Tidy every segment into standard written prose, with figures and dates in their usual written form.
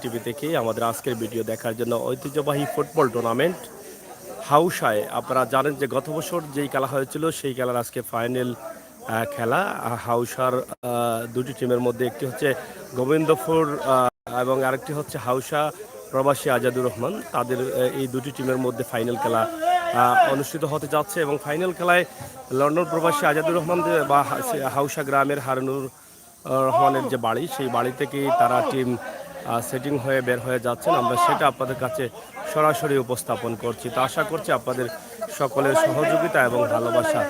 TV থেকে আমাদের আজকের ভিডিও দেখার জন্য ঐতিহ্যবাহী ফুটবল টুর্নামেন্ট হাউসায় আপনারা জানেন যে গত বছর যেই খেলা হয়েছিল সেই খেলার আজকে ফাইনাল খেলা হাউসার দুটি টিমের মধ্যে একটি হচ্ছে গোবিন্দপুর এবং আরেকটি হচ্ছে হাউসা প্রবাসী আজাদুর রহমান তাদের এই দুটি টিমের মধ্যে ফাইনাল খেলা অনুষ্ঠিত হতে যাচ্ছে এবং ফাইনাল খেলায় লন্ডন প্রবাসী আজাদুর রহমান বা হাউসা গ্রামের হারুনুর রহমানের যে বাড়ি সেই বাড়ি থেকেই তারা টিম সেটিং হয়ে বের হয়ে যাচ্ছেন। আমরা সেটা আপনাদের কাছে সরাসরি উপস্থাপন করছি। তো আশা করছি আপনাদের সকলের সহযোগিতা এবং ভালোবাসা।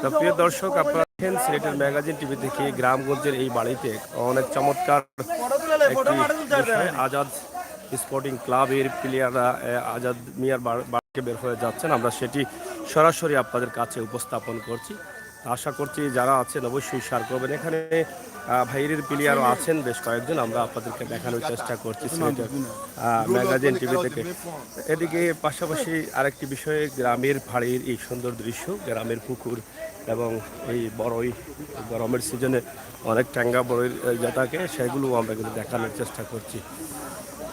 তো প্রিয় দর্শক, আপনারা দেখেন সিলেটের ম্যাগাজিন টিভি থেকে গ্রামগঞ্জের এই বাড়িতে অনেক চমৎকার একটি বিষয় আজাদ স্পোর্টিং ক্লাবের প্লেয়াররা আজাদ মিয়ার বাড়িতে বের হয়ে যাচ্ছেন। আমরা সেটি সরাসরি আপনাদের কাছে উপস্থাপন করছি। আশা করছি যারা আছেন অবশ্যই শেয়ার করবেন। এখানে ভাইয়ের প্লেয়ারও আছেন বেশ কয়েকজন, আমরা আপনাদেরকে দেখানোর চেষ্টা করছি সিলেটের ম্যাগাজিন টিভি থেকে। এদিকে পাশাপাশি আরেকটি বিষয়ে গ্রামের বাড়ির এই সুন্দর দৃশ্য, গ্রামের পুকুর এবং এই বড়ই গরমের সিজনে অনেক ট্যাঙ্গা বড়ই যে থাকে সেগুলো আমরা কিন্তু দেখানোর চেষ্টা করছি।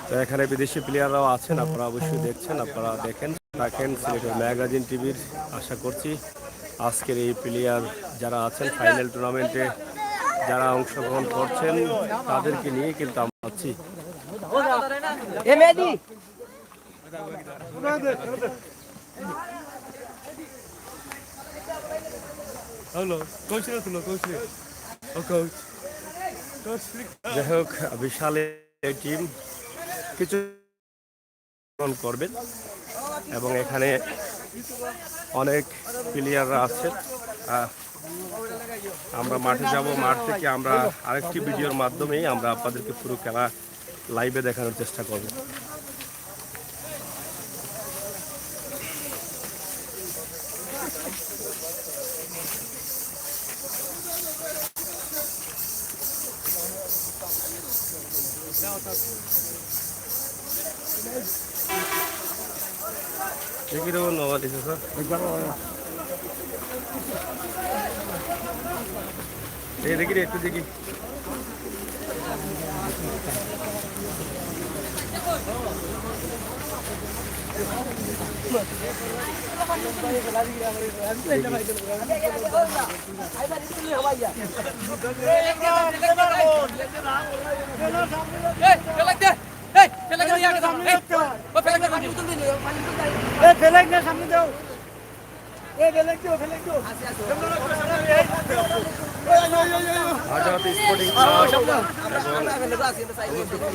তো এখানে বিদেশি প্লেয়াররাও আছেন, আপনারা অবশ্যই দেখছেন, আপনারা দেখেন সিলেটের ম্যাগাজিন টিভির। আশা করছি আজকের এই প্লেয়ার যারা আছেন ফাইনাল টুর্নামেন্টে যারা অংশগ্রহণ করছেন তাদেরকে নিয়ে কিন্তু আমরা আছি। যাই হোক, বিশাল এই টিম কিছু করবেন এবং এখানে অনেক প্লেয়াররা আছেন। আমরা মাঠে যাব, মাঠ থেকে আমরা আরেকটি ভিডিওর মাধ্যমেই আমরা আপনাদেরকে পুরো খেলা লাইভে দেখানোর চেষ্টা করব। কিরকম নবা দিছে স্যার? দেখি রে, একটু দেখি।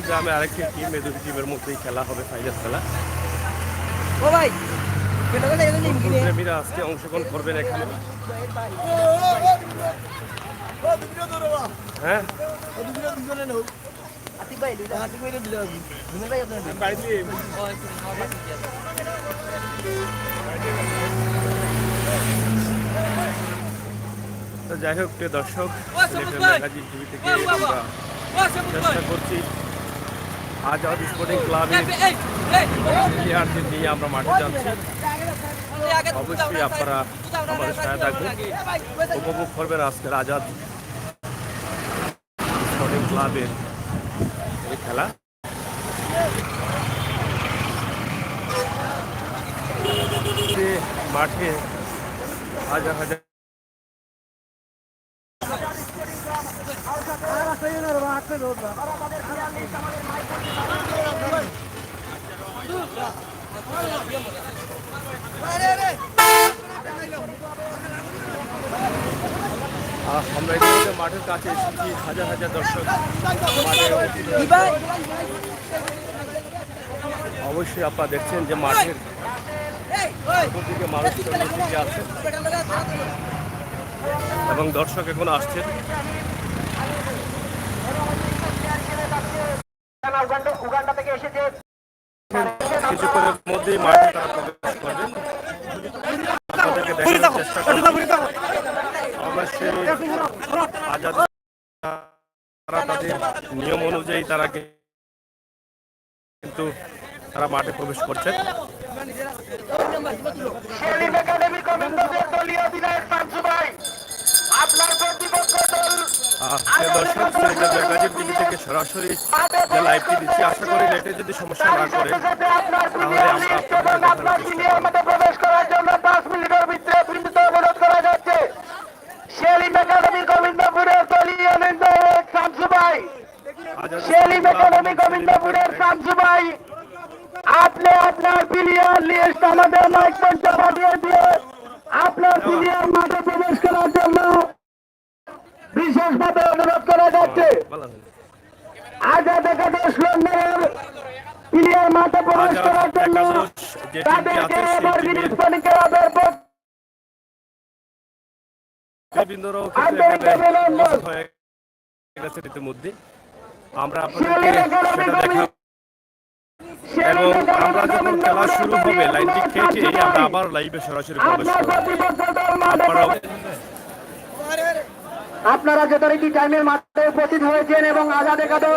গ্রামে আরেকটি টিম, এই দুটি টিমের মধ্যেই খেলা হবে ফাইনাল খেলা। প্রেমীরা আজকে অংশগ্রহণ করবেন এখানে। হ্যাঁ, তো যাই হোক প্রিয় দর্শক, ম্যাগাজিন টিভি থেকে আমরা চেষ্টা করছি আজাদ স্পোর্টিং ক্লাবের প্লেয়ারদের নিয়ে আমরা মাঠে যাচ্ছি। অবশ্যই আপনারা আমাদের সহায়তা করবেন, উপভোগ করবেন আজকের আজাদ স্পোর্টিং ক্লাবের এই খেলা। মাঠে হাজার হাজার আমরা ইতিমধ্যে মাঠের কাছে এসেছি। হাজার হাজার দর্শক অবশ্যই আপনারা দেখছেন যে মাঠের দিকে মানুষ দিকে আছে এবং দর্শক এখন আসছেন। কিছুক্ষণের মধ্যেই মাঠে তারা প্রবেশ করবেন। চেষ্টা করবেন অবশ্যই আজাদ তারা তাদের নিয়ম অনুযায়ী তারা কিন্তু তারা মাঠে প্রবেশ করছেন। দর্শক সিলেটের গাজীর টিভি থেকে সরাসরি যে লাইভটি দিচ্ছি, আশা করি নেটে যদি সমস্যা না করে তাহলে আমরা আপনাদেরকে দেখানোর চেষ্টা করব। প্রবেশ করার জন্য 5 মিনিটের ভিতরে বিন্দুতে অবরোধ করা যাচ্ছে। সেলিম একাডেমি গোবিন্দপুরের দলীয় নির্বাহক শামসু ভাই, সেলিম একাডেমি গোবিন্দপুরের শামসু ভাই, আপনি আপনার প্লেয়ার লিস্ট আমাদের মাইক মঞ্চে পাঠিয়ে দিয়ে আপনার প্লেয়ার মাঠে প্রবেশ করার জন্য বিশেষভাবে অনুরোধ করা যাচ্ছে। আজাদ একাদশ লন্ডনের প্লেয়ার মাঠে প্রবেশ করার জন্য তাদেরকে এবার স্পোর্টিং ক্লাবের ইতিমধ্যে আমরা আপনাদেরকে সেটা দেখাবো এবং আমরা যখন খেলা শুরু হবে লাইনটি কেটে আমরা আবার লাইভে সরাসরি প্রবেশ করব। আপনারা যথারীতি টাইমের মাঠে উপস্থিত হয়েছেন এবং আজাদ একাদশ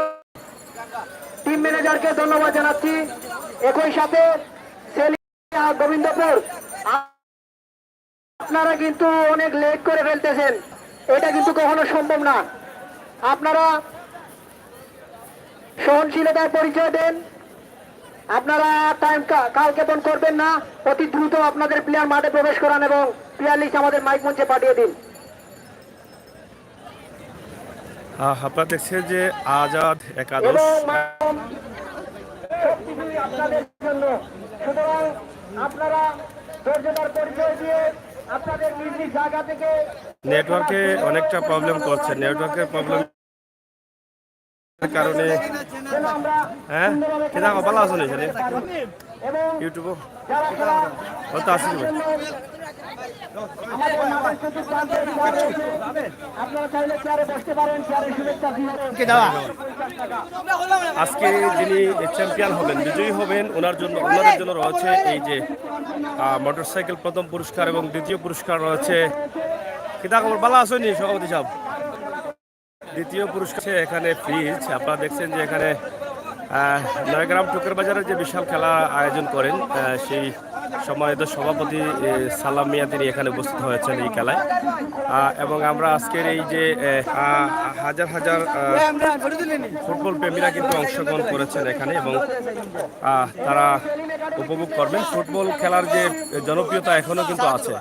টিম ম্যানেজারকে ধন্যবাদ জানাচ্ছি। একই সাথে গোবিন্দপুর আপনারা কিন্তু অনেক লেট করে ফেলতেছেন, এটা কিন্তু কখনো সম্ভব না। আপনারা সহনশীলতার পরিচয় দেন, আপনারা টাইম কালকেপন করবেন না, অতি দ্রুত আপনাদের প্লেয়ার মাঠে প্রবেশ করান এবং প্লেয়ার লিস্ট আমাদের মাইক মঞ্চে পাঠিয়ে দিন। আপনারা দেখছেন যে আজাদ একাদশ আপনাদের জন্য, সুতরাং আপনারা ধৈর্যতার পরিচয় দিয়ে আপনাদের নিজ নিজ জায়গা থেকে নেটওয়ার্কে অনেকটা প্রবলেম করছে, নেটওয়ার্কের প্রবলেম কারণে হ্যাঁ কেনা ভালো আছে ইউটিউব হয়তো আসি আজকে যিনি চ্যাম্পিয়ন হবেন, বিজয়ী হবেন, ওনাদের জন্য রয়েছে এই যে মোটরসাইকেল প্রথম পুরস্কার এবং দ্বিতীয় পুরস্কার রয়েছে। কিতা খবর ভালো আসেনি সভাপতি সাহেব? দ্বিতীয় পুরস্কার এখানে ফ্রিজ। আপনারা দেখছেন যে এখানে নয়গ্রাম টুকের বাজারে যে বিশাল খেলা আয়োজন করেন সেই সম্মানিত সভাপতি সালাম মিয়া তিনি এখানে উপস্থিত হয়েছেন এই খেলায় এবং আমরা আজকের এই যে হাজার হাজার ফুটবল প্রেমীরা কিন্তু অংশগ্রহণ করেছেন এখানে এবং তারা উপভোগ করবেন। ফুটবল খেলার যে জনপ্রিয়তা এখনও কিন্তু আছে,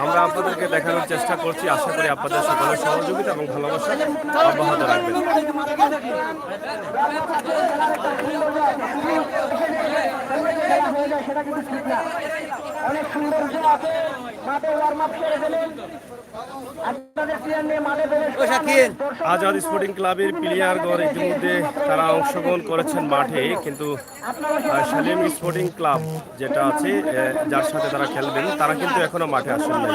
আমরা আপনাদেরকে দেখানোর চেষ্টা করছি। আশা করি আপনাদের সকলের সহযোগিতা এবং ভালোবাসা অব্যাহত রাখবেন। অনেক সুন্দর মাঠে ওয়ার্ম আপ করে ফেলেন। আজাদ স্পোর্টিং ক্লাবের প্লেয়ারগণ ইতিমধ্যে তারা অংশগ্রহণ করেছেন মাঠে, কিন্তু সেলিম স্পোর্টিং ক্লাব যেটা আছে যার সাথে তারা খেলবেন তারা কিন্তু এখনো মাঠে আসেন নাই।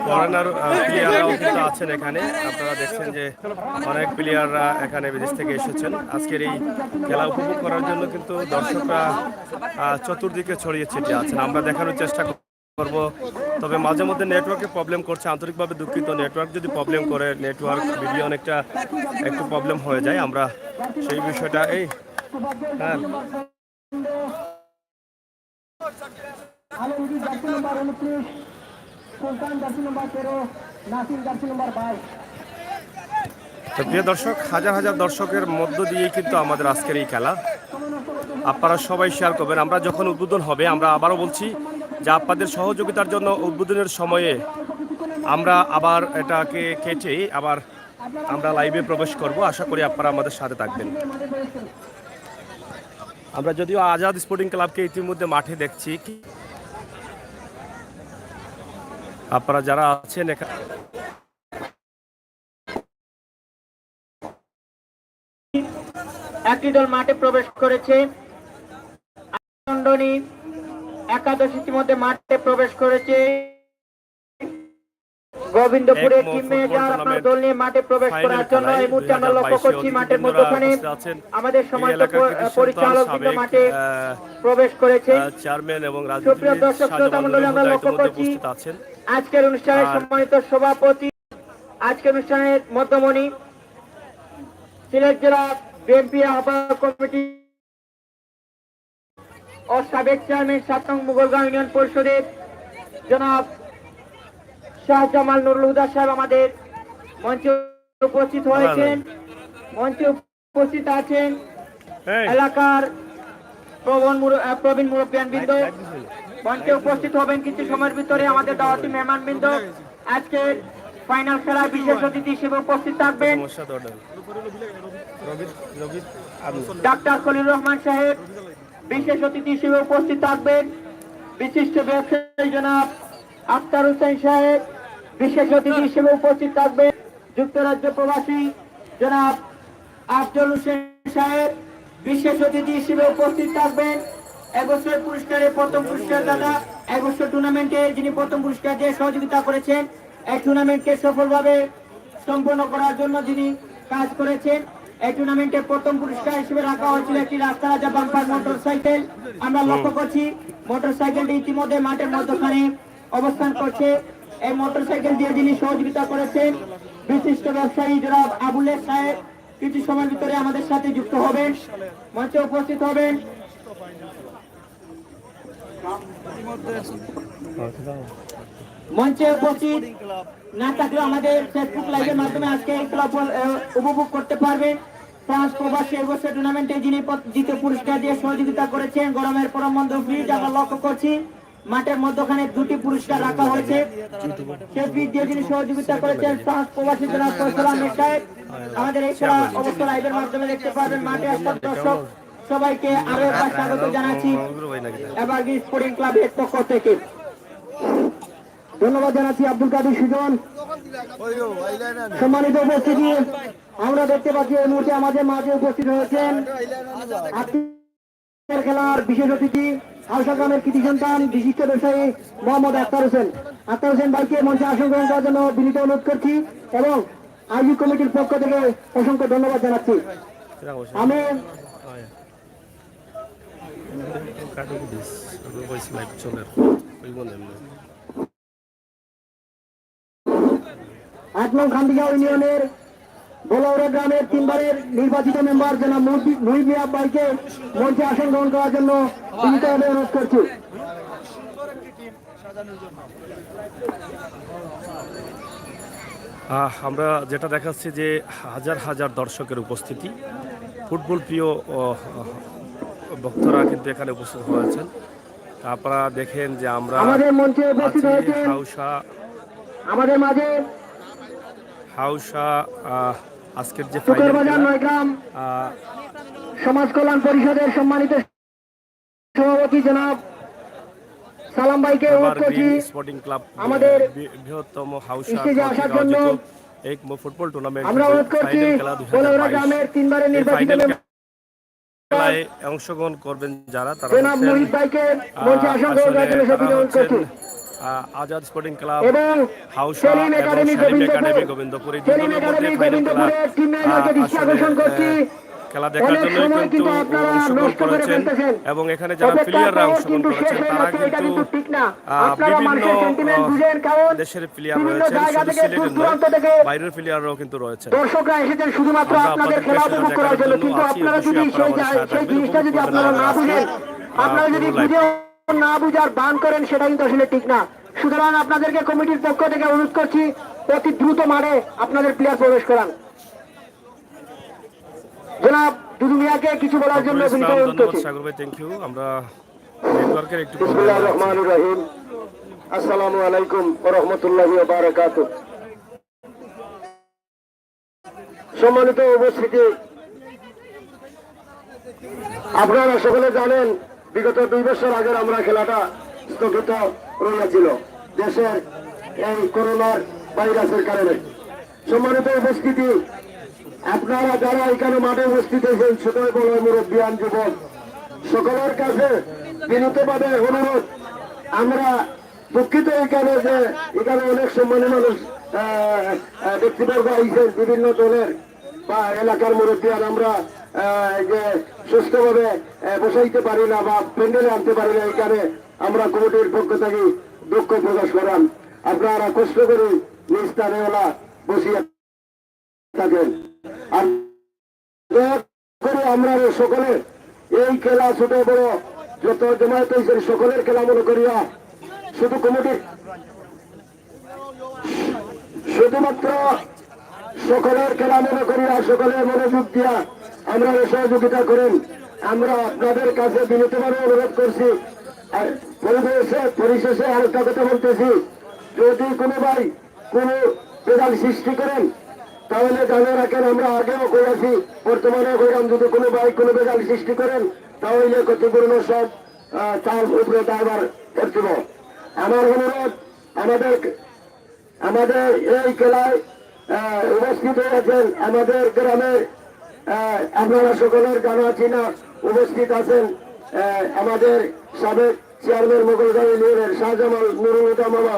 ফরেনার প্লেয়াররাও কিন্তু আছেন এখানে। আপনারা দেখছেন যে অনেক প্লেয়াররা এখানে বিদেশ থেকে এসেছেন আজকের এই খেলা উপভোগ করার জন্য, কিন্তু দর্শকরা চতুর্দিকে ছড়িয়ে ছিটিয়ে আছেন। আমরা দেখানোর চেষ্টা করব, তবে মাঝে মধ্যে নেটওয়ার্কে প্রবলেম করছে, আন্তরিকভাবে দুঃখিত। নেটওয়ার্ক যদি প্রবলেম করে, নেটওয়ার্ক ভিডিও অনেকটা একটু প্রবলেম হয়ে যায়, আমরা সেই বিষয়টা হ্যাঁ Alamgir jersey number 29, Sultan jersey number 13, Nasim jersey number 22। তো প্রিয় দর্শক, হাজার হাজার দর্শকের মধ্য দিয়েই কিন্তু আমাদের আজকের এই খেলা। আপনারা সবাই শেয়ার করবেন। আমরা যখন উদ্বোধন হবে, আমরা আবারও বলছি যে আপনাদের সহযোগিতার জন্য উদ্বোধনের সময়ে আমরা আবার এটাকে কেটে আবার আমরা লাইভে প্রবেশ করব। আশা করি আপনারা আমাদের সাথে থাকবেন। আমরা যদিও আজাদ স্পোর্টিং ক্লাবকে ইতিমধ্যে মাঠে দেখছি, আপনারা যারা আছেন এখানে একটি দল মাঠে প্রবেশ করেছে। একাদশ ইতিমধ্যে মাঠে প্রবেশ করেছে। গোবিন্দপুরের টিম ম্যানেজার আপনার দল নিয়ে মাঠে প্রবেশ করার জন্য এই মুহূর্তে আমরা লক্ষ্য করছি মাঠের মধ্যখানে আমাদের সম্মানিত পরিচালক মাঠে প্রবেশ করেছে। চেয়ারম্যান এবং সুপ্রিয় দর্শক শ্রোতা মণ্ডলী, আমরা লক্ষ্য করছি আজকের অনুষ্ঠানের সম্মানিত সভাপতি, আজকের অনুষ্ঠানের মধ্যমণি, সিলেট জেলা বিএনপি আহ্বায়ক কমিটি ও সাবেক চেয়ারম্যান 7 নং মুগলগাঁও ইউনিয়ন পরিষদের জনাব শাহজামাল নুরুল হুদা সাহেব আমাদের মঞ্চে উপস্থিত হয়েছেন। মঞ্চে উপস্থিত আছেন এলাকার প্রবীণ মুরব্বিয়ানবৃন্দ। মঞ্চে উপস্থিত হবেন কিছু সময়ের ভিতরে আমাদের দাওয়াতি মেহমানবৃন্দ। আজকের ফাইনাল খেলায় বিশেষ অতিথি হিসেবে উপস্থিত থাকবেন ডাক্তার খলিল রহমান সাহেব। বিশেষ অতিথি হিসেবে উপস্থিত থাকবেন বিশিষ্ট ব্যবসায়ী জনাব আখতার হোসেন সাহেব। বিশেষ অতিথি হিসেবে উপস্থিত থাকবেন যুক্তরাজ্য প্রবাসী জনাব আফজল হোসেন সাহেব। বিশেষ অতিথি হিসেবে উপস্থিত থাকবেন এবছর পুরস্কারের প্রথম পুরস্কার দাতা, এবছর টুর্নামেন্টে যিনি প্রথম পুরস্কার দিয়ে সহযোগিতা করেছেন, এই টুর্নামেন্টকে সফলভাবে সম্পন্ন করার জন্য যিনি কাজ করেছেন। এই টুর্নামেন্টের প্রথম পুরস্কার হিসেবে রাখা হয়েছিল একটি রাস্তা রাজা বাম্পার মোটরসাইকেল। আমরা লক্ষ্য করছি মোটরসাইকেলটি ইতিমধ্যে মাঠের মধ্যখানে অবস্থান করছে। এই মোটরসাইকেল দিয়ে যিনি সহযোগিতা করেছেন বিশিষ্ট ব্যবসায়ী জনাব আবুলের সাহেব কিছু সময়ের ভিতরে আমাদের সাথে যুক্ত হবেন, মঞ্চে উপস্থিত হবেন। মঞ্চে উপস্থিত না থাকলে আমাদের ফেসবুক লাইভের মাধ্যমে আজকে এই ক্লাব উপভোগ করতে পারবেন। ফ্রান্স প্রবাসী এবছর টুর্নামেন্টে যিনি দ্বিতীয় পুরস্কার দিয়ে সহযোগিতা করেছেন গরমের পরম বন্ধ ব্রিজ। আমরা লক্ষ্য করছি মাঠের মধ্যখানে দুটি পুরস্কার রাখা হয়েছে। সেই ব্রিজ দিয়ে যিনি সহযোগিতা করেছেন ফ্রান্স প্রবাসী জনাব ফয়সাল আহমেদ সাহেব। আমাদের এই খেলা অবশ্য লাইভের মাধ্যমে দেখতে পারবেন। মাঠে আসেন দর্শক সবাইকে আরো একবার স্বাগত জানাচ্ছি এভারগ্রিন স্পোর্টিং ক্লাবের পক্ষ থেকে। ধন্যবাদ জানাচ্ছি আব্দুল কাদের সুজন। সম্মানিত উপস্থিতি, আমরা দেখতে পাচ্ছি এই মুহূর্তে আমাদের মাঝে উপস্থিত হয়েছেন আজকের খেলার বিশেষ অতিথি হাউসা গ্রামের কৃতি সন্তান বিশিষ্ট ব্যবসায়ী মোহাম্মদ আখতার হোসেন। আখতার হোসেন ভাইকে মঞ্চে আসন গ্রহণ করার জন্য বিনীত অনুরোধ করছি এবং আয়োজক কমিটির পক্ষ থেকে অসংখ্য ধন্যবাদ জানাচ্ছি। আমি আট নং খান্দিগাঁও ইউনিয়নের বোলাউড়া গ্রামের 3 বারের নির্বাচিত মেম্বার জনাব মুহিব মিয়া ভাইকে মঞ্চে আসন গ্রহণ করার জন্য বিনীতভাবে অনুরোধ করছি। আমরা যেটা দেখাচ্ছি যে হাজার হাজার দর্শকের উপস্থিতি, ফুটবল প্রিয় ভক্তরা কিন্তু এখানে উপস্থিত হয়েছেন। আপনারা দেখেন যে আমরা আমাদের মঞ্চে উপস্থিত হয়েছেন হাউসা আমাদের মাঝে হাউসা আজকের যে শুকরবাজার নয়গ্রাম সমাজ কল্যাণ পরিষদের সম্মানিত সভাপতি জনাব সালাম ভাইকে অনুরোধ করছি স্পোর্টিং ক্লাব আমাদের বৃহত্তম হাউসা আসার জন্য। এক ফুটবল টুর্নামেন্ট আমরা অনুরোধ করছি বোলাউড়া গ্রামের 3 বারের নির্বাচিত খেলায় অংশগ্রহণ করবেন যারা, তারা জনাব মুহিব ভাইকে মঞ্চে আসন গ্রহণ করার জন্য অনুরোধ করছি। আজাদ স্পোর্টিং ক্লাব এবং হাউসা সেলিম এবং academy Selim academy Gobindapur Selim academy গোবিন্দপুরের টিম ম্যানেজারকে দৃষ্টি আকর্ষণ করছি। খেলা দেখার জন্য কিন্তু অংশগ্রহণ করেছেন এবং এখানে যারা প্লেয়াররা অংশগ্রহণ করেছেন তারা কিন্তু বিভিন্ন দেশের প্লেয়ার রয়েছেন, শুধু সিলেটের নয় বাইরের প্লেয়াররাও কিন্তু রয়েছেন। দর্শকরা এসেছেন শুধুমাত্র আপনাদের খেলা উপভোগ করার জন্য, কিন্তু আপনারা যদি সেই জিনিসটা যদি আপনারা না বুঝেন, আপনারা যদি বুঝে না বুঝার বান করেন, সেটা কিন্তু আসলে ঠিক না। সুতরাং আপনাদেরকে কমিটির পক্ষ থেকে অনুরোধ করছি অতি দ্রুত মাঠে আপনাদের প্লেয়ার প্রবেশ করান। জনাব দুদু মিয়াকে কিছু বলার জন্য অনুরোধ করছি। সাগর ভাই, থ্যাংক ইউ। আমরা নেটওয়ার্কের একটু বিসমিল্লাহির রহমানির রহিম। আসসালামু আলাইকুম ওয়া রাহমাতুল্লাহি ওয়া বারাকাতুহু। সম্মানিত উপস্থিতি, আপনারা সকলে জানেন বিগত 2 বছর আগে আমরা খেলাটা স্থগিত রয়েছিল দেশের এই করোনার ভাইরাসের কারণে। সম্মানিত উপস্থিতি, আপনারা যারা এখানে মাঠে উপস্থিত হয়েছেন, ছোট বড় মুরব্বিয়ান যুবক সকলের কাছে বিনীতভাবে অনুরোধ, আমরা দুঃখিত এখানে যে এখানে অনেক সম্মানী মানুষ ব্যক্তিবর্গ আইছেন বিভিন্ন দলের বা এলাকার মুরব্বিয়ান, আমরা যে সুস্থভাবে বসাইতে পারি না বা প্যান্ডেলে আনতে পারি না, এখানে আমরা কমিটির পক্ষ থেকে দুঃখ প্রকাশ করান। আপনারা কষ্ট করে নিজ স্থানে বসিয়ে থাকেন। আর দয়া করে আমরা সকলে এই খেলা ছোট বড় যত জমায়েত হয়েছেন সকলের খেলা মনে করিয়া শুধু কমিটির শুধুমাত্র সকলের খেলা মনে করিয়া সকলের মনোযোগ দিয়া আমরা সহযোগিতা করেন। আমরা আপনাদের কাছে বিনীতভাবে অনুরোধ করছি। আর পরিশেষে আরেকটা কথা বলতেছি, যদি কোনো ভাই কোনো বেদাল সৃষ্টি করেন তাহলে জানে রাখেন, আমরা আগেও করেছি বর্তমানে কইলাম, যদি কোনো ভাই কোনো বেদাল সৃষ্টি করেন তাহলে ক্ষতিপূর্ণ সব চাল উপরে দায়ভার করতে। আমার অনুরোধ, আমাদের এই খেলায় উপস্থিত হয়েছেন আমাদের গ্রামের আপনারা সকলের জানা চিনা উপস্থিত আছেন আমাদের সাবেক চেয়ারম্যান মোগলগাঁও ইউনিয়নের শাহজামাল নুরুল হুদা মামা।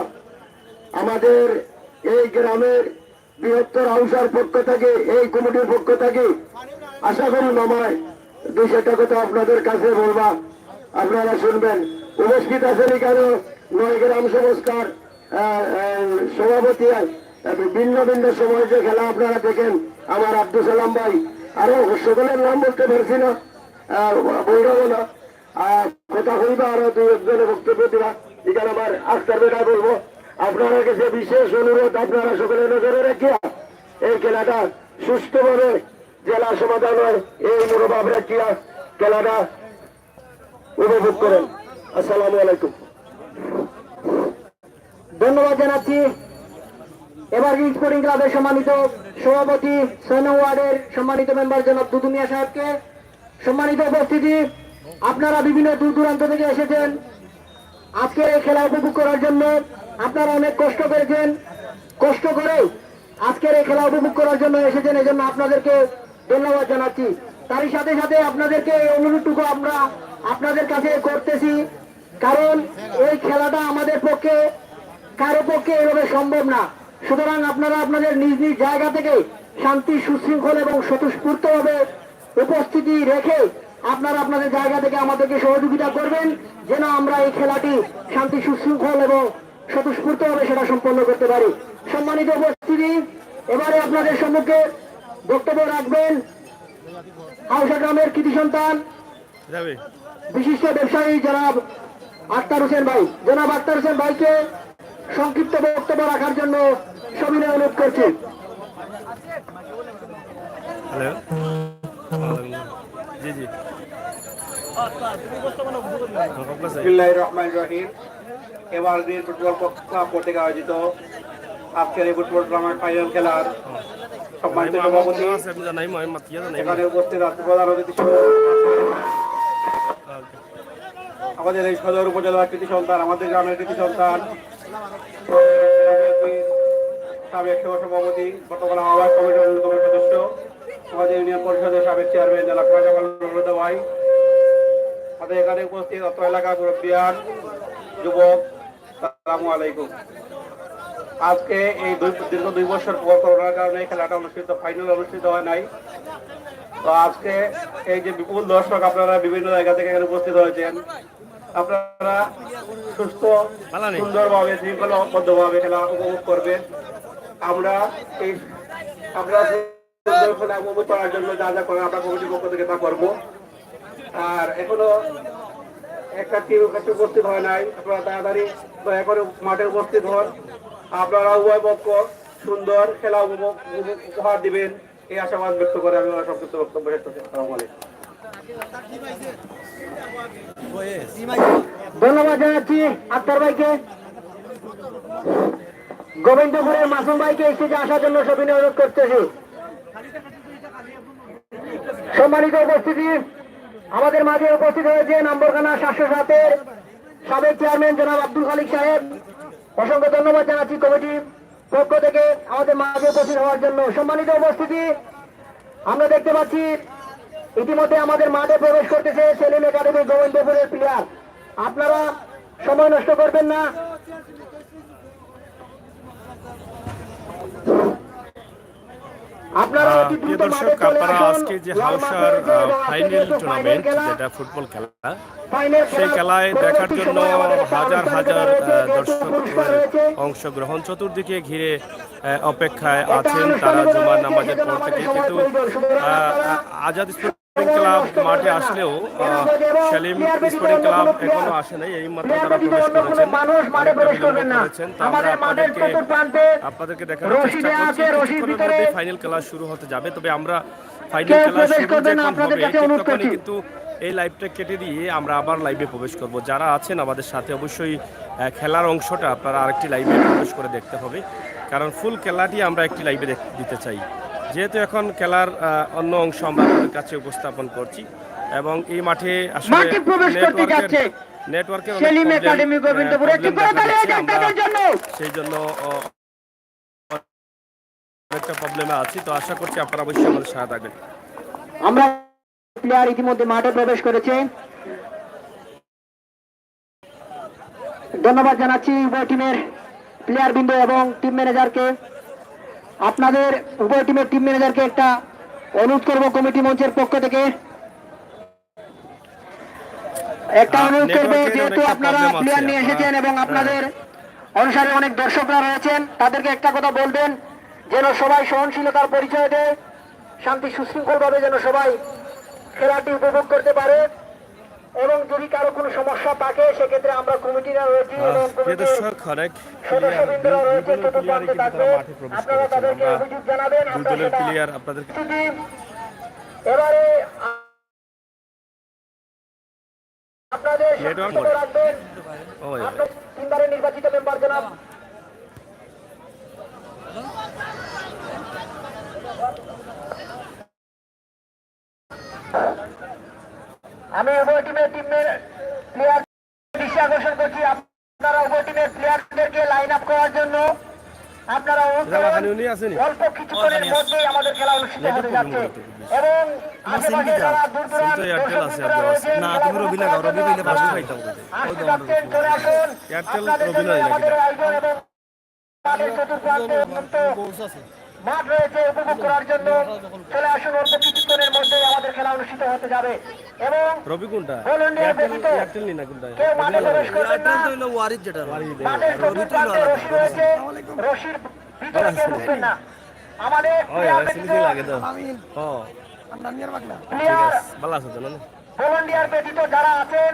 আমাদের এই গ্রামের বৃহত্তর হাউসার পক্ষ থেকে, এই কমিটির পক্ষ থেকে আশা করি মামায় 200টা কথা আপনাদের কাছে বলবা, আপনারা শুনবেন। উপস্থিত আছেন এখানে 9 গ্রাম সংস্কার সভাপতি, ভিন্ন ভিন্ন সময় যে খেলা আপনারা দেখেন, আমার আব্দুল সালাম ভাই, আরো সকলের নাম বলতে পারছি না, বলবো না, কথা হইবা আরো 2-1জনের বক্তব্য দিবা। এখানে আমার আস্তার বেটা বলবো, আপনারা কাছে বিশেষ অনুরোধ, আপনারা সকলে নজরে রাখিয়া এই খেলাটা সুস্থভাবে জেলা সমাধান হয় এই মনোভাব রাখিয়া খেলাটা উপভোগ করেন। আসসালামু আলাইকুম। ধন্যবাদ জানাচ্ছি এবার স্পোর্টিং ক্লাবের সম্মানিত সভাপতি 6 নং ওয়ার্ডের সম্মানিত মেম্বার জনাব দুদু মিয়া সাহেবকে। সম্মানিত উপস্থিতি, আপনারা বিভিন্ন দূর দূরান্ত থেকে এসেছেন আজকের এই খেলা উপভোগ করার জন্য। আপনারা অনেক কষ্ট করেছেন, কষ্ট করে আজকের এই খেলা উপভোগ করার জন্য এসেছেন, এজন্য আপনাদেরকে ধন্যবাদ জানাচ্ছি। তারই সাথে সাথে আপনাদেরকে এই অনুরোধটুকু আমরা আপনাদের কাছে করতেছি, কারণ এই খেলাটা আমাদের পক্ষে কারো পক্ষে এভাবে সম্ভব না। সুতরাং আপনারা আপনাদের নিজ নিজ জায়গা থেকে শান্তি, সুশৃঙ্খল এবং স্বতঃস্ফূর্তভাবে উপস্থিতি রেখে আপনারা আপনাদের জায়গা থেকে আমাদেরকে সহযোগিতা করবেন, যেন আমরা এই খেলাটি শান্তি, সুশৃঙ্খল এবং স্বতঃস্ফূর্তভাবে সেটা সম্পন্ন করতে পারি। সম্মানিত উপস্থিতি, এবারে আপনাদের সম্মুখে বক্তব্য রাখবেন হাউসা গ্রামের কৃতি সন্তান, বিশিষ্ট ব্যবসায়ী জনাব আক্তার হোসেন ভাই। জনাব আক্তার হোসেন ভাইকে সংক্ষিপ্ত বক্তব্য রাখার জন্য সবিনয় অনুরোধ করছি। এবার ফুটবল ক্লাব কর্তৃক আয়োজিত আজকের এই ফুটবল টুর্নামেন্ট ফাইনাল খেলার সম্মানিত সভাপতি, এখানে উপস্থিত আছে প্রধান অতিথি আমাদের এই সদর উপজেলার কৃতি সন্তান, আমাদের গ্রামের কৃতি সন্তান, সাবেক সভাপতি, বর্তমানে আহ্বায়ক কমিটির অন্যতম সদস্য, আমাদের ইউনিয়ন পরিষদের সাবেক চেয়ারম্যান জেলা শাহজামাল নুরুল হুদা ভাই, আমাদের এখানে উপস্থিত অত্র এলাকার মুরব্বিয়ান, যুবক, আসসালামু আলাইকুম। আজকে এই দীর্ঘ 2 বছর পর করোনার কারণে খেলাটা ফাইনাল অনুষ্ঠিত হয় নাই। তো আজকে এই যে বিপুল দর্শক আপনারা বিভিন্ন জায়গা থেকে এখানে উপস্থিত হয়েছেন, আপনারা সুস্থ সুন্দরভাবে শৃঙ্খলাবদ্ধভাবে খেলা উপভোগ করবেন। আমরা এই উপভোগ করার জন্য যা যা করেন আমরা কমিটির পক্ষ থেকে তা করবো। আর এখনো একটা টিম কাছে উপস্থিত হয় নাই, আপনারা তাড়াতাড়ি দয়া করে মাঠে উপস্থিত হন। আপনারা উভয় পক্ষ সুন্দর খেলা উপহার দিবেন এই আশাবাদ ব্যক্ত করে আমি সংক্ষিপ্ত বক্তব্য শেষ করছি। আসসালামু আলাইকুম। ধন্যবাদ জানাচ্ছি আক্তার ভাইকে। গোবিন্দপুরের মাসুম ভাইকে স্টেজে আসার জন্য সবিনয় অনুরোধ করতেছি। সম্মানিত উপস্থিতি, আমাদের মাঝে উপস্থিত হয়েছে নম্বরখানা 707-এর সাবেক চেয়ারম্যান জনাব আব্দুল খালিক সাহেব। অসংখ্য ধন্যবাদ জানাচ্ছি কমিটির পক্ষ থেকে আমাদের মাঝে উপস্থিত হওয়ার জন্য। সম্মানিত উপস্থিতি, আমরা দেখতে পাচ্ছি ইতিমধ্যে আমাদের মাঠে প্রবেশ করতেছে সেলিম একাডেমি গোবিন্দপুরের প্লেয়ার। আপনারা সময় নষ্ট করবেন না। প্রিয় দর্শক, আপনারা আজকে যে হাউসার ফাইনাল টুর্নামেন্ট যেটা ফুটবল খেলা, সেই খেলায় দেখার জন্য হাজার হাজার দর্শক অংশগ্রহণ চতুর্দিকে ঘিরে অপেক্ষায় আছেন। তারা জুমার নামাজের পর থেকে কিন্তু আজাদ স্পোর্টিং ক্লাব মাঠে আসলেও সেলিম স্পোর্টিং ক্লাব এখনো আসে নাই, এই মাত্র তারা প্রবেশ করেছেন, মানুষ মাঠে অনেকটা প্রবেশ বিলম্ব করবেন না। করেছেন। তো আমরা আমাদের মাঠের চতুর্প্রান্তে আপনাদেরকে দেখানোর রশি চেষ্টা দেয়া করছি, আছে, রশির কিছুক্ষণের ভিতরে মধ্যে ফাইনাল খেলা শুরু হতে যাবে। তবে আমরা ফাইনাল কেউ খেলা প্রবেশ শুরু করবেন না, যখন আপনাদের হবে কাছে ঠিক অনুরোধ তখনই করছি। কিন্তু এই লাইভটা কেটে দিয়ে আমরা আবার লাইভে প্রবেশ করব। যারা আছেন আমাদের সাথে অবশ্যই খেলার অংশটা আপনারা আরেকটি লাইভে প্রবেশ করে দেখতে হবে, কারণ ফুল খেলাটি আমরা একটি লাইভে দিতে চাই। যেহেতু এখন খেলার অন্য অংশ আমরা আপনাদের কাছে উপস্থাপন করছি এবং এই মাঠে আসলে মাঠে প্রবেশ করতে যাচ্ছে নেটওয়ার্কের সেলিম একাডেমি গোবিন্দপুর। একটু করে তালি হয়ে যাক তাদের জন্য। সেই জন্য অনেকটা প্রবলেমে আছি। তো আশা করছি আপনারা অবশ্যই আমাদের সাথে থাকবেন। আমরা প্লেয়ার ইতিমধ্যে মাঠে প্রবেশ করেছে। ধন্যবাদ জানাচ্ছি উভয় টিমের প্লেয়ার বৃন্দ এবং টিম ম্যানেজারকে। আপনাদের উভয় টিমের টিম ম্যানেজারকে একটা অনুরোধ করব কমিটি মঞ্চের পক্ষ থেকে, একটা অনুরোধ করব, যেহেতু আপনারা প্লেয়ার নিয়ে এসেছেন এবং আপনাদের অনুসারে অনেক দর্শকরা রয়েছেন, তাদেরকে একটা কথা বলবেন যেন সবাই সহনশীলতার পরিচয় দেয়, শান্তি সুশৃঙ্খল ভাবে যেন সবাই খেলাটি উপভোগ করতে পারে। এবং যদি কারো কোনো সমস্যা থাকে সেক্ষেত্রে আমরা কমিটিরা রয়েছি এবং কমিটির সদস্যবৃন্দরা রয়েছে, চতুর্পান্তে থাকবে। আপনারা তাদেরকে অভিযোগ জানাবেন, আমরা সেটা এবারে আপনাদের সংক্ষিপ্ত রাখবেন। আপনার তিনবারের নির্বাচিত মেম্বার জনাব আমি উভয় টিমের প্লেয়ার দৃষ্টি আকর্ষণ করছি, আপনারা উভয় টিমের প্লেয়ারদেরকে লাইন আপ করার জন্য আপনারা অল্প কিছুক্ষণের মধ্যেই আমাদের খেলা অনুষ্ঠিত হতে যাচ্ছে এবং আশেপাশে যারা দূর দূরান্ত দর্শকবৃন্দরা রয়েছেন, আসতে যাচ্ছেন, চলে আসুন। আপনাদের জন্য আমাদের আয়োজন এবং মাঠের চতুর্প্রান্তে উন্মুক্ত মাঠ রয়েছে উপভোগ করার জন্য। চলে আসুন, অল্প কিছুক্ষণের মধ্যেই আমাদের খেলা অনুষ্ঠিত হতে যাবে এবং ভলান্টিয়ার ব্যতীত কেউ মাঠে প্রবেশ করবেন না। মাঠের চতুর্প্রান্তে রশি রয়েছে, রশির ভিতরে কেউ ঢুকবেন না। আমাদের ভলান্টিয়ার ব্যতীত যারা আছেন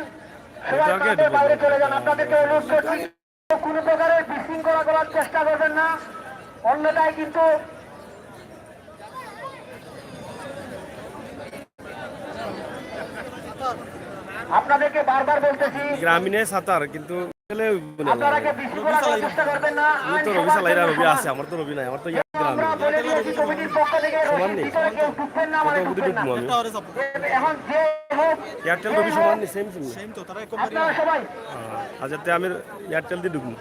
সবাই মাঠের বাইরে চলে যান। আপনাদেরকে অনুরোধ করছি, কোনো প্রকারের বিশৃঙ্খলা করার চেষ্টা করবেন না, অন্যথায় কিন্তু আপনাদেরকে বারবার বলতেছি গ্রামীণে সাঁতার কিন্তু আপনারা কে বিশৃঙ্খলা করার চেষ্টা করবেন না। রবি আছে, আমার তো রবি নাই, আমার তো আমরা বলে দিয়েছি কমিটির পক্ষ থেকে রশির ভিতরে কেউ ঢুকবেন না, মানে ঢুকবেন না। এখন যে হোক এয়ারটেল রবি সমান সেম আপনারা সবাই আজাতে আমি এয়ারটেল দিয়ে ঢুকবো।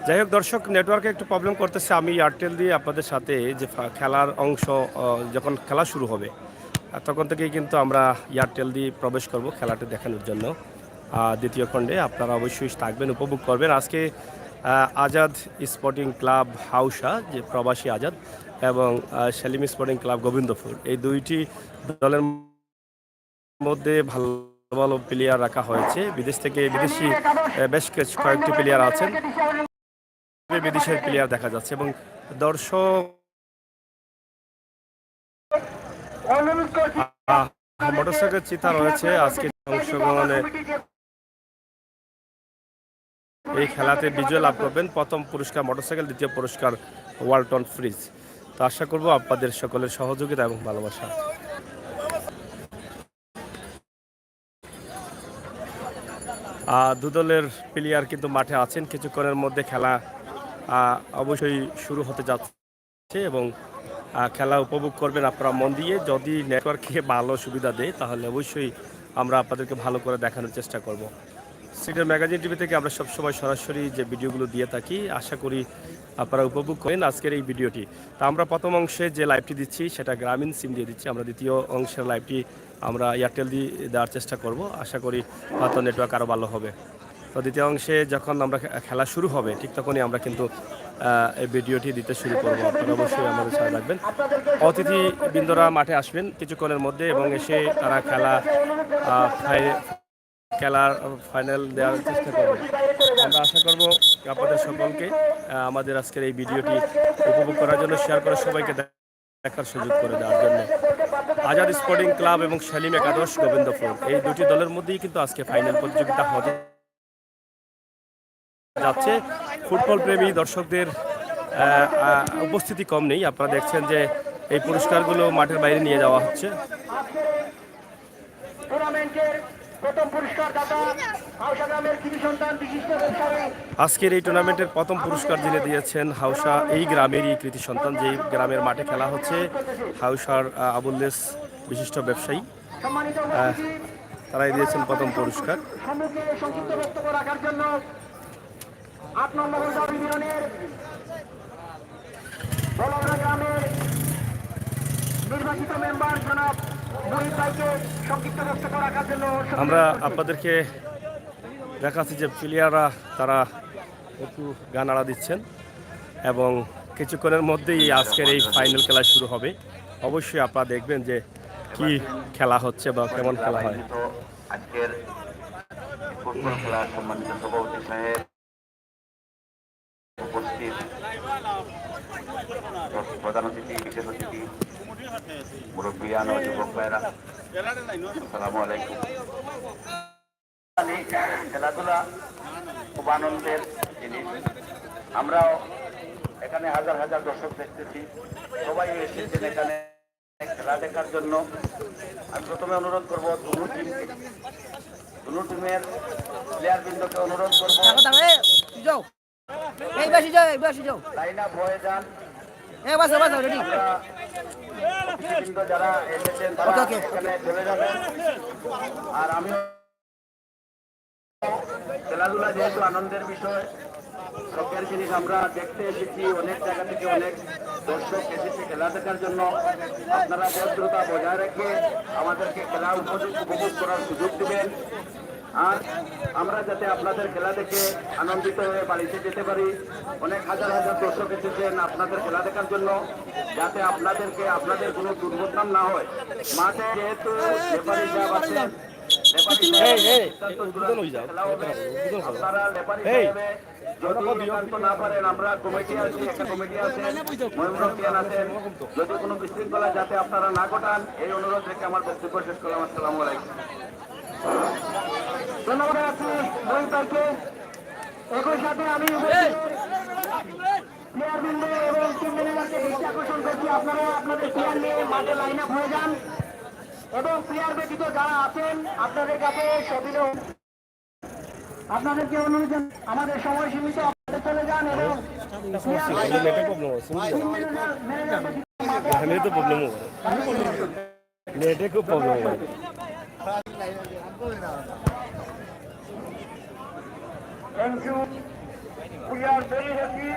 যাই হোক দর্শক, নেটওয়ার্কে একটু প্রবলেম করতেছে। আমি এয়ারটেল দিয়ে আপনাদের সাথে যে খেলার অংশ যখন খেলা শুরু হবে তখন থেকেই কিন্তু আমরা এয়ারটেল দিয়ে প্রবেশ করব খেলাটা দেখানোর জন্য। দ্বিতীয় খণ্ডে আপনারা অবশ্যই থাকবেন, উপভোগ করবেন। আজকে আজাদ স্পোর্টিং ক্লাব হাউসা, যে প্রবাসী আজাদ, এবং সেলিম স্পোর্টিং ক্লাব গোবিন্দপুর, এই দুইটি দলের মধ্যে ভালো ভালো প্লেয়ার রাখা হয়েছে। বিদেশ থেকে বিদেশি বেশ কয়েকটি প্লেয়ার আছেন, বিদেশের প্লেয়ার দেখা যাচ্ছে এবং দর্শক মোটরসাইকেল চিতা রয়েছে আজকে অংশগ্রহণে। এই খেলাতে বিজয় লাভ করবেন। প্রথম পুরস্কার মোটরসাইকেল, দ্বিতীয় পুরস্কার ওয়ালটন ফ্রিজ। তো আশা করব আপনাদের সকলের সহযোগিতা এবং ভালোবাসা। দু দলের প্লেয়ার কিন্তু মাঠে আছেন। কিছুক্ষণের মধ্যে খেলা অবশ্যই শুরু হতে যাচ্ছে এবং খেলা উপভোগ করবেন আপনারা মন দিয়ে। যদি নেটওয়ার্কে ভালো সুবিধা দেয় তাহলে অবশ্যই আমরা আপনাদেরকে ভালো করে দেখানোর চেষ্টা করব। সিডার ম্যাগাজিন টিভি থেকে আমরা সবসময় সরাসরি যে ভিডিওগুলো দিয়ে থাকি, আশা করি আপনারা উপভোগ করেন আজকের এই ভিডিওটি। তা আমরা প্রথম অংশে যে লাইভটি দিচ্ছি সেটা গ্রামীণ সিম দিয়ে দিচ্ছি। আমরা দ্বিতীয় অংশের লাইভটি আমরা এয়ারটেল দিয়ে দেওয়ার চেষ্টা করব। আশা করি হয়তো নেটওয়ার্ক আরও ভালো হবে। তো দ্বিতীয় অংশে যখন আমরা খেলা শুরু হবে ঠিক তখনই আমরা কিন্তু এই ভিডিওটি দিতে শুরু করব। আপনারা অবশ্যই আমাদের সাথে থাকবেন। অতিথিবৃন্দরা মাঠে আসবেন কিছুক্ষণের মধ্যে এবং এসে তারা খেলার ফাইনাল দেওয়ার চেষ্টা করবেন। আমরা আশা করব আপনাদের সকলকে আমাদের আজকের এই ভিডিওটি উপভোগ করার জন্য, শেয়ার করে সবাইকে দেখার সুযোগ করে দেওয়ার জন্য। আজাদ স্পোর্টিং ক্লাব এবং সেলিম একাদশ গোবিন্দপুর, এই দুটি দলের মধ্যেই কিন্তু আজকে ফাইনাল প্রতিযোগিতা হতে যাচ্ছে। ফুটবল প্রেমী দর্শকদের উপস্থিতি কম নেই। আপনারা দেখছেন যে এই পুরস্কারগুলো মাঠের বাইরে নিয়ে যাওয়া হচ্ছে। আজকের এই টুর্নামেন্টের প্রথম পুরস্কার যিনি দিয়েছেন হাউসা এই গ্রামেরই কৃতি সন্তান, যেই গ্রামের মাঠে খেলা হচ্ছে, হাউসার আবুল্লেস বিশিষ্ট ব্যবসায়ী, তারাই দিয়েছেন প্রথম পুরস্কার। আমরা আপনাদেরকে দেখাচ্ছি যে প্লেয়াররা তারা একটু গান আড়া দিচ্ছেন এবং কিছুক্ষণের মধ্যেই আজকের এই ফাইনাল খেলা শুরু হবে। অবশ্যই আপনারা দেখবেন যে কি খেলা হচ্ছে বা কেমন খেলা হয়। আজকের ফুটবল খেলা সম্মানিত সভাপতি সাহেব উপস্থিত, প্রধান অতিথি, বিশেষ অতিথি, মুরব্বিয়ান ও যুবক ভাইরা, আসসালামু আলাইকুম। খেলাধুলা খুব আনন্দের জিনিস। আমরাও এখানে হাজার হাজার দর্শক দেখতেছি, সবাই এসেছেন এখানে খেলা দেখার জন্য। আমি প্রথমে অনুরোধ করবো দুটো টিমের প্লেয়ার বৃন্দকে অনুরোধ করবো লাইন আপ হয়ে যান। যারা এসেছেন তারা এখানে চলে যাবেন। আর আমি খেলাধুলা যেহেতু আনন্দের বিষয়, শখের জিনিস, আমরা দেখতে এসেছি অনেক জায়গা থেকে অনেক দর্শক এসেছে খেলা দেখার জন্য। আপনারা ভদ্রতা বজায় রেখে আমাদেরকে খেলা উপভোগ করার সুযোগ দেবেন। আর আমরা যাতে আপনাদের খেলা দেখে আনন্দিত হয়ে বাড়িতে যেতে পারি। অনেক হাজার হাজার দর্শক এসেছেন আপনাদের খেলা দেখার জন্য, যাতে আপনাদের কোনো দুর্ঘটনা না হয়। মাঠে যেহেতু রেফারি সাহেব আছেন, আপনারা রেফারি সাহেবে যদি একান্ত না পারেন, আমরা কমিটি আছি, একটা কমিটি আছেন, মহিউদ্দিন আছেন, যদি কোনো বিশৃঙ্খলা যাতে আপনারা না ঘটান, এই অনুরোধ রেখে আমার বক্তব্য শেষ করলাম। আসসালামু আলাইকুম। ধন্যবাদ আছি মহিম ভাইকে। একই সাথে আমি প্লেয়ারবৃন্দ এবং টিম ম্যানেজারকে দৃষ্টি আকর্ষণ করছি, আপনারা আপনাদের প্লেয়ার নিয়ে মাঠে লাইন আপ হয়ে যান এবং প্লেয়ার ব্যতীত যারা আছেন আপনাদের কাছে সবিনয় আপনাদেরকে অনুরোধ, আমাদের সময় সীমিত, আপনাদের চলে যান এবং নেটে খুব প্রবলেম হয়। Thank you. We are very happy.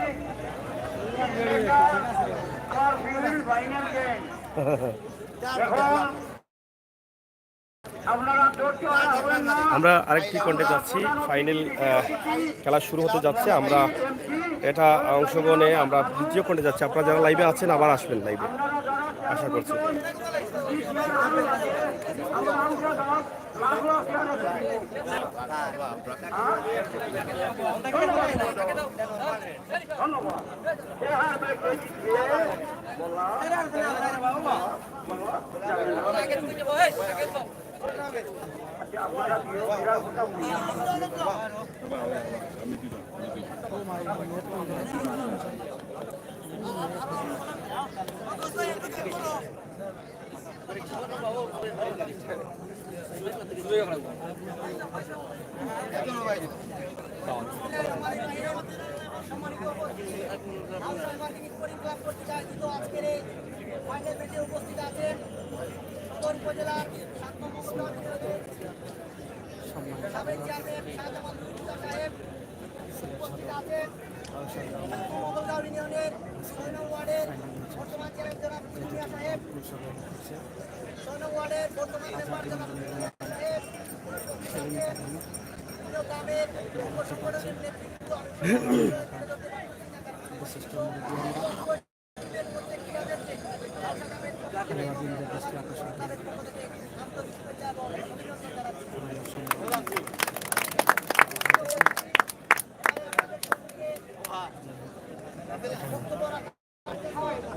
Our final game. আমরা আরেকটি কন্টে যাচ্ছি, ফাইনাল খেলা শুরু হতে যাচ্ছে। আমরা এটা অংশগ্রহণে আমরা দ্বিতীয় কন্টে যাচ্ছি। আপনারা যারা লাইভে আছেন আবার আসবেন লাইভে, আশা করছি। উপস্থিত আছেন উপজেলার সাবেক চেয়ারম্যান শাহজামান সাহেব, উপস্থিত আছেন মোগলগাঁও ইউনিয়নের ৬ নং ওয়ার্ডের বর্তমান চেয়ারম্যান জনাব মিয়া সাহেব, ৬ নং ওয়ার্ডের বর্তমান মেম্বার জনাব সাহেব, গ্রামের যুব সংগঠনের নেতৃত্ব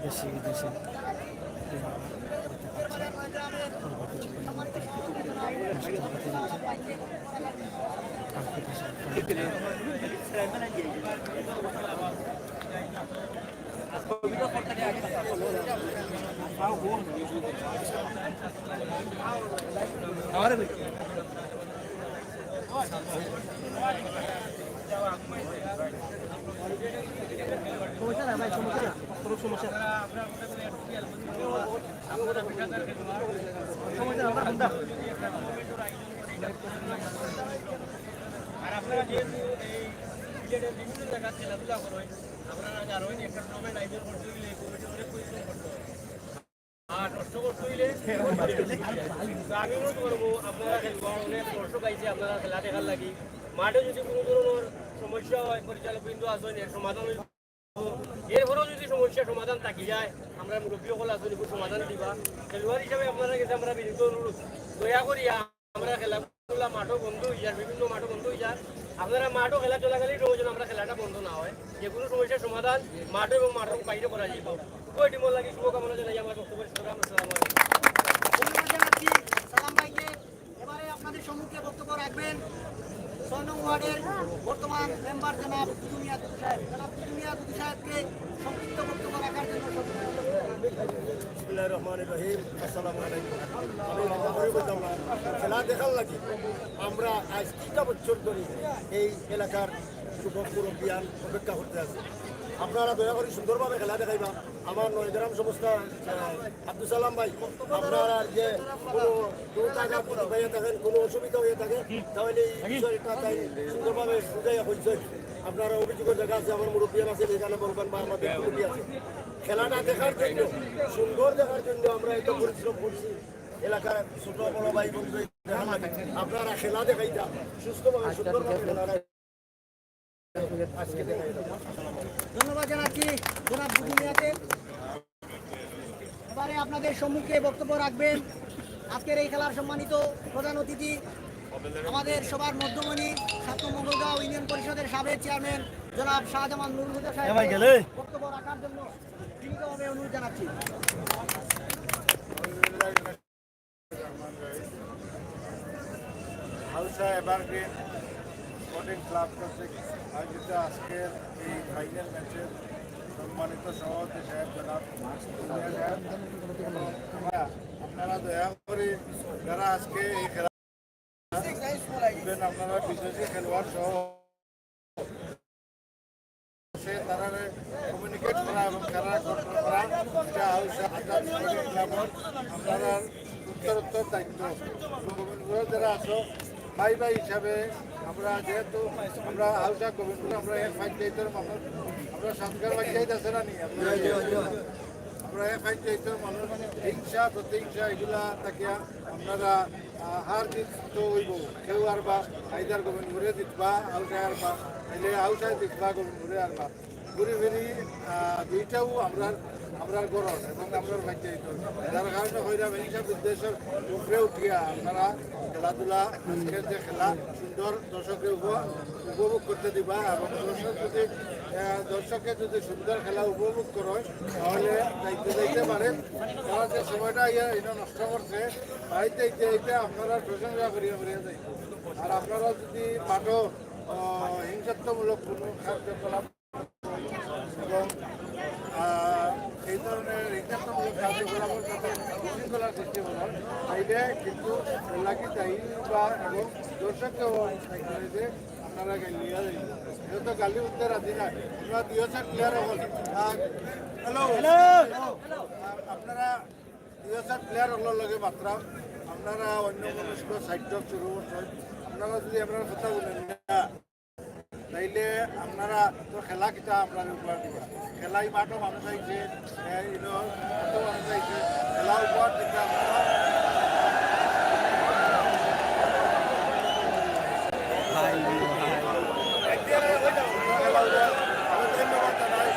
দেশি বিদেশি আর আপনারা যেহেতু এই ক্রিকেটের বিভিন্ন জায়গায় খেলাধুলা করেন, আপনারা জানেন একটা টুর্নামেন্ট আয়োজন করতে হইলে কমিটি অনেক পরিশ্রম করতে হয় আর কষ্ট করতে হইলে আমি মনে করবো আপনারা খেলবা অনেক দর্শক আইছে আপনারা খেলা দেখার লাগি মাঠে যদি কোনো ধরনের সমস্যা হয় পরিচালক বিন্দু আসেন এর সমাধান হইব। এরপরেও যদি সমস্যা সমাধান থাকি যায় আমরা মুরব্বী সকল আসেন সমাধান দিবা। খেলোয়াড় হিসাবে আপনারা কাছে আমরা বিনীত অনুরোধ দয়া করিয়া আমরা খেলাধুলা মাঠও বন্ধ হয়ে যায়, বিভিন্ন মাঠও বন্ধ হয়ে যায়, আপনারা মাঠও খেলা চলাকালীন প্রয়োজন আমরা খেলাটা বন্ধ না হয়, যে কোনো সমস্যার সমাধান মাঠ এবং মাঠের বাইরে করা যেত। ওই টিমর লাগে শুভকামনা জানাই আমার বক্তব্য শেষ করলাম। আসসালামু আলাইকুম। ধন্যবাদ জানাচ্ছি সালাম ভাইকে। এবারে আপনাদের সম্মুখে বক্তব্য রাখবেন 6 নং ওয়ার্ডের বর্তমান মেম্বার জনাব দুদু মিয়া দুদু সাহেব। জনাব দুদু মিয়া দুদু সাহেবকে সংক্ষিপ্ত বক্তব্য রাখার জন্য বিসমিল্লাহির রহমানির রহিম। আসসালামু আলাইকুম। আমি মহাবীর বললাম খেলা দেখার লাগি আমরা আজ 3টা বছর ধরে এই এলাকার যুবক মুরব্বিয়ান অপেক্ষা করতে আছি। আপনারা দয়া করে সুন্দরভাবে খেলা দেখাইবা। আমার নয়গ্রাম সংস্থা আব্দুল সালাম ভাই, আপনারা যে কোনো টাকা পাইয়া থাকেন, কোনো অসুবিধা হয়ে থাকে তাহলে এই বিষয়টা তাই সুন্দরভাবে বুঝাইয়া হয়েছে। আপনারা অভিযোগের জায়গা আছে, আমার মুরব্বিয়ান আছে, এখানে বলবেন বা আমাদের মুরব্বী আছে। খেলাটা দেখার জন্য, সুন্দর দেখার জন্য আমরা এত পরিশ্রম করছি। এলাকার ছোট বড় ভাই বন্ধু দেখার লাগে আপনারা খেলা দেখাইতা সুস্থভাবে সুন্দরভাবে খেলাটা আজকে দেখাই। ধন্যবাদ জানাচ্ছি জনাব দুদু মিয়াকে। এবারে আপনাদের সম্মুখে বক্তব্য রাখবেন আজকের এই খেলার সম্মানিত প্রধান অতিথি, আমাদের সবার মধ্যমণি 7 নং মঙ্গলগাঁও ইউনিয়ন পরিষদের সাবেক চেয়ারম্যান জনাব শাহজামান নুরুল হুদা সাহেব বক্তব্য রাখার জন্য বিনীতভাবে অনুরোধ জানাচ্ছি। হাউসা এভারগ্রিন স্পোর্টিং ক্লাব কর্তৃক আয়োজিত আজকের এই ফাইনাল ম্যাচের সম্মানিত সভাপতি সাহেব জনাব সাহেব, আপনারা দয়া করে যারা আজকে এই খেলা আপনারা বিদেশি খেলোয়াড় সহ তারা কমিউনিকেট করা এবং খেলা কন্ট্রোল করা এটা হাউসা আজাদ স্পোর্টিং ক্লাবের আপনারা উত্তরোত্তর দায়িত্ব। গোবিন্দপুর যারা আছো ভাই ভাই হিসাবে আমরা যেহেতু আমরা হাউসা গোবিন্দপুর আমরা এক পঞ্চায়েতের মানুষ, আমরা সংস্কার পঞ্চায়েত আছে না নি, আমরা এক পঞ্চায়েতের মানুষ হিংসা প্রতিহিংসা এগুলা থাকিয়া আপনারা হার জিত তো হইব, কেউ আর বা আইদার গোবিন্দপুরে জিতবা হাউসায় আর বা এলে হাউসায় জিতবা গোবিন্দপুরে আর বা ঘুরে ফিরি দুইটাও আমরা গরম এবং আমরা পঞ্চায়েত, যার কারণে হইলাম হিংসা বিদ্বেষের উপরে উঠিয়া আপনারা খেলাধুলা আজকের যে খেলা সুন্দর দর্শকের উপভোগ করতে দিবা এবং দর্শকের যদি সুন্দর খেলা উপভোগ করো তাহলে দায়িত্ব দিতে পারেন। তারা যে সময়টা এটা নষ্ট করছে বাড়িতে এইটা আপনারা প্রশংসা করিয়া করিয়া যাই। আর আপনারা যদি মাঠও হিংসাত্মমূলক কোনো কার্যকলাপ এবং এই ধরনের হিংসাত্মমূলক কার্যকলাপের সাথে বিশৃঙ্খলার সৃষ্টি করার চাইলে কিন্তু লাগি চাই বা এবং দর্শককেও যে আপনারা গালিয়া যাই, এটা তো গালি উঠতে রাজি না। আমরা 2 প্লেয়ার হল হ্যালো আপনারা 2 প্লেয়ার হলোর লগে মাত্রা আপনারা অন্য মানুষকে সাহিত্য শুরু করছেন। আপনারা যদি আপনার কথা বলেন তাইলে আপনারা তো খেলা কিটা আপনার উপহার দিবা, খেলাই মাঠও মানুষ আইছে, মানুষ আইছে, খেলা উপহার দিতে আপনারা ধন্যবাদ জানাই।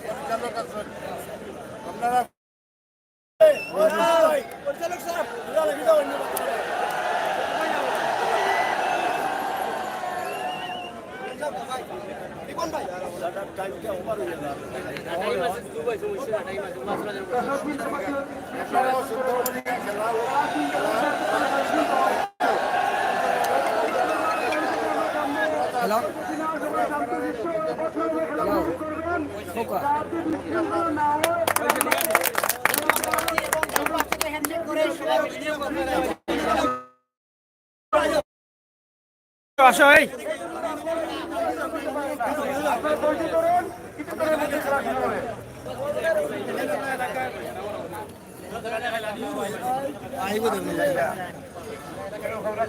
পরিচালক আছেন আপনারা আসো এই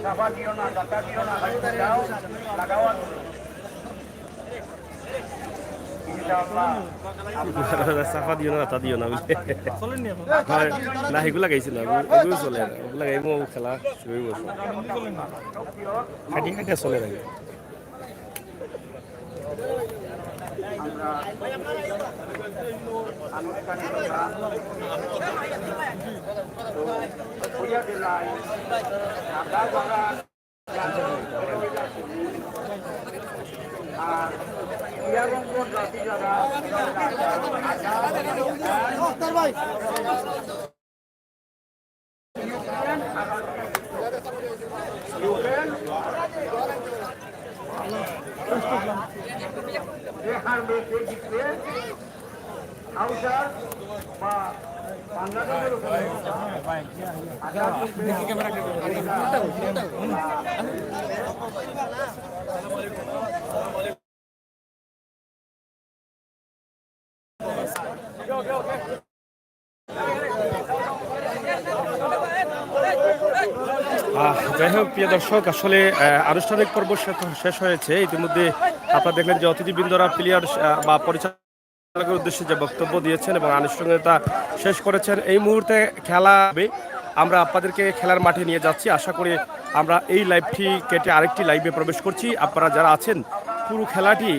চাফা দিও না রাতা দিও না হয় না সেগুলা গাইছে না ওগুলো চলে না ওগুলা গাইব খেলা শুরু বসে খাটি খাটি চলে লাগে যাই হোক প্রিয় দর্শক আসলে আনুষ্ঠানিক পর্ব শেষ হয়েছে ইতিমধ্যে আপনারা দেখলেন যে অতিথিবৃন্দরা প্লেয়ার বা পরিচালকের উদ্দেশ্যে যে বক্তব্য দিয়েছেন এবং আনুষ্ঠানিকতা শেষ করেছেন। এই মুহূর্তে খেলা হবে, আমরা আপনাদেরকে খেলার মাঠে নিয়ে যাচ্ছি। আশা করি আমরা এই লাইভটি কেটে আরেকটি লাইভে প্রবেশ করছি। আপনারা যারা আছেন পুরো খেলাটি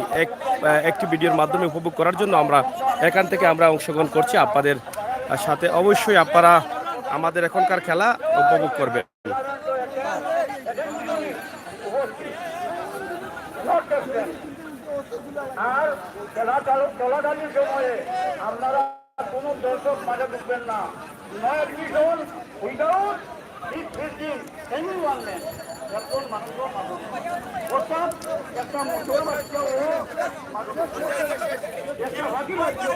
একটি ভিডিওর মাধ্যমে উপভোগ করার জন্য আমরা এখান থেকে আমরা অংশগ্রহণ করছি আপনাদের সাথে। অবশ্যই আপনারা আমাদের এখনকার খেলা উপভোগ করবেন। আর চলাকালীন সময়ে আপনারা কোনো দর্শক মাঝে ঢুকবেন না। নয় অ্যাডমিশন উইদাউট এনিওয়ান একজন মানুষ অর্থাৎ একটা মোটর বাচ্চা ও একটা বাকি বাচ্চা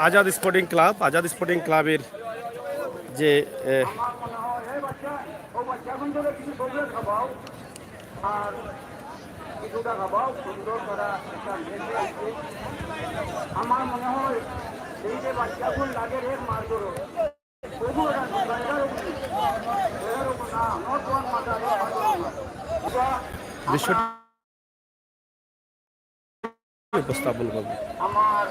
আজাদ স্পোর্টিং ক্লাবের যে আর কিছুটা খাবাও সুন্দর করা একটা আমার মনে হয় এই যে বাচ্চাগুলো লাগে রে মার করো দৃশ্যটি উপস্থাপন করবে। আমার